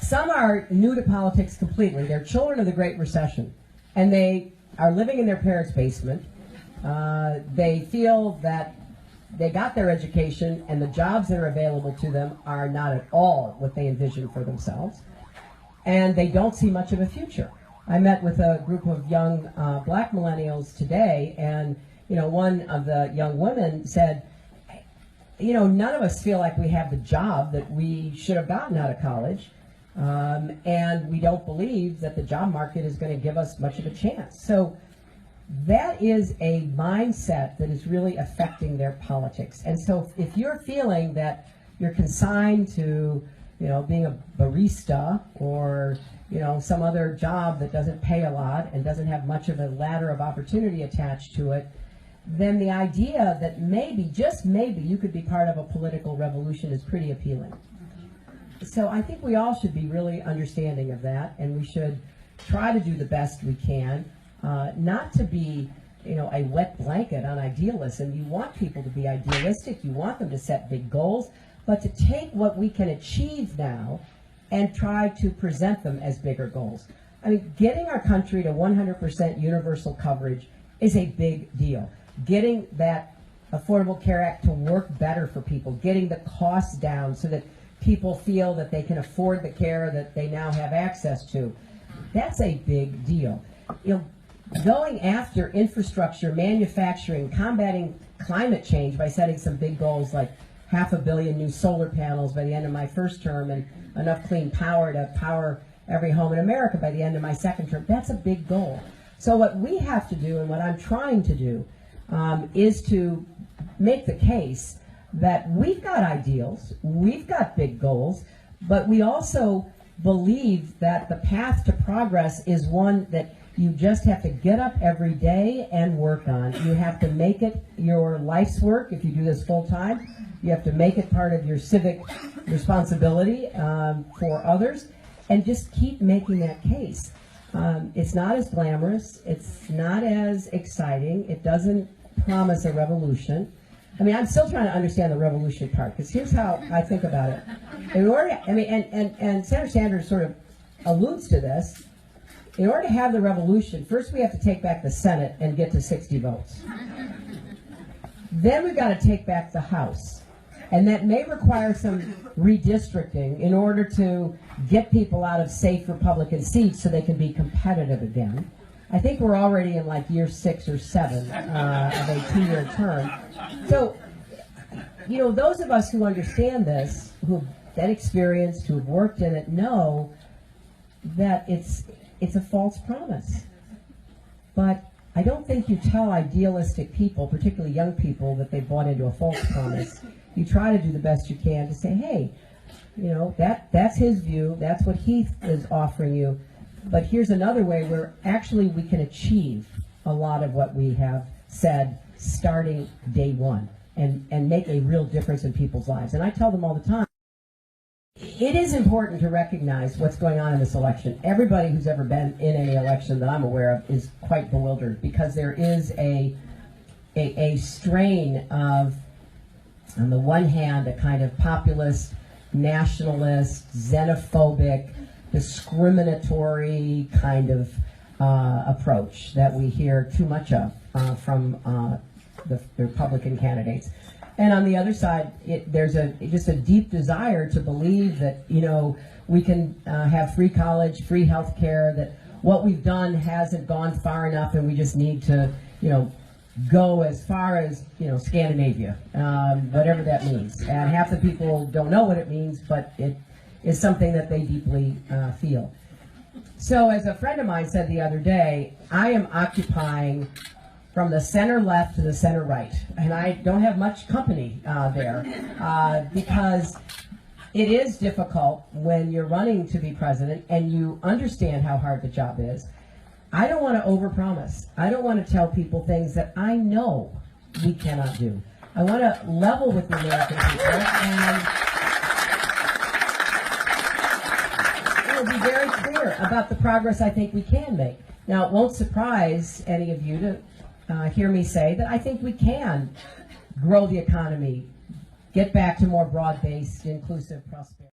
Some are new to politics completely. They're children of the Great Recession, and they are living in their parents' basement. They feel that they got their education, and the jobs that are available to them are not at all what they envisioned for themselves, and they don't see much of a future. I met with a group of young black millennials today, and one of the young women said, none of us feel like we have the job that we should have gotten out of college, and we don't believe that the job market is going to give us much of a chance. So that is a mindset that is really affecting their politics. And so if you're feeling that you're consigned to, being a barista or, some other job that doesn't pay a lot and doesn't have much of a ladder of opportunity attached to it, then the idea that maybe, just maybe, you could be part of a political revolution is pretty appealing. So I think we all should be really understanding of that, and we should try to do the best we can. Not to be, a wet blanket on idealism. You want people to be idealistic. You want them to set big goals, but to take what we can achieve now and try to present them as bigger goals. I mean, getting our country to 100% universal coverage is a big deal. Getting that Affordable Care Act to work better for people, getting the costs down so that people feel that they can afford the care that they now have access to, that's a big deal. Going after infrastructure, manufacturing, combating climate change by setting some big goals like 500 million new solar panels by the end of my first term and enough clean power to power every home in America by the end of my second term, that's a big goal. So what we have to do, and what I'm trying to do, is to make the case that we've got ideals, we've got big goals, but we also believe that the path to progress is one that you just have to get up every day and work on. You have to make it your life's work if you do this full time. You have to make it part of your civic responsibility for others, and just keep making that case. It's not as glamorous. It's not as exciting. It doesn't promise a revolution. I mean, I'm still trying to understand the revolution part, because here's how I think about it. In order, and Senator Sanders sort of alludes to this. In order to have the revolution, first we have to take back the Senate and get to 60 votes. Then we've got to take back the House. And that may require some redistricting in order to get people out of safe Republican seats so they can be competitive again. I think we're already in like year 6 or 7 of a 2-year term. So, those of us who understand this, who've been experienced, who've worked in it, know that it's a false promise. But I don't think you tell idealistic people, particularly young people, that they've bought into a false promise. You try to do the best you can to say, hey, that's his view, that's what he is offering you, but here's another way where actually we can achieve a lot of what we have said starting day one and make a real difference in people's lives. And I tell them all the time, it is important to recognize what's going on in this election. Everybody who's ever been in any election that I'm aware of is quite bewildered, because there is a strain of, on the one hand, a kind of populist, nationalist, xenophobic, discriminatory kind of approach that we hear too much of from the Republican candidates. And on the other side, there's just a deep desire to believe that, we can have free college, free health care, that what we've done hasn't gone far enough and we just need to, go as far as, Scandinavia, whatever that means. And half the people don't know what it means, but it is something that they deeply feel. So as a friend of mine said the other day, I am occupying from the center left to the center right. And I don't have much company there because it is difficult when you're running to be president and you understand how hard the job is. I don't want to overpromise. I don't want to tell people things that I know we cannot do. I want to level with the American people and be very clear about the progress I think we can make. Now, it won't surprise any of you to hear me say that I think we can grow the economy, get back to more broad-based, inclusive prosperity.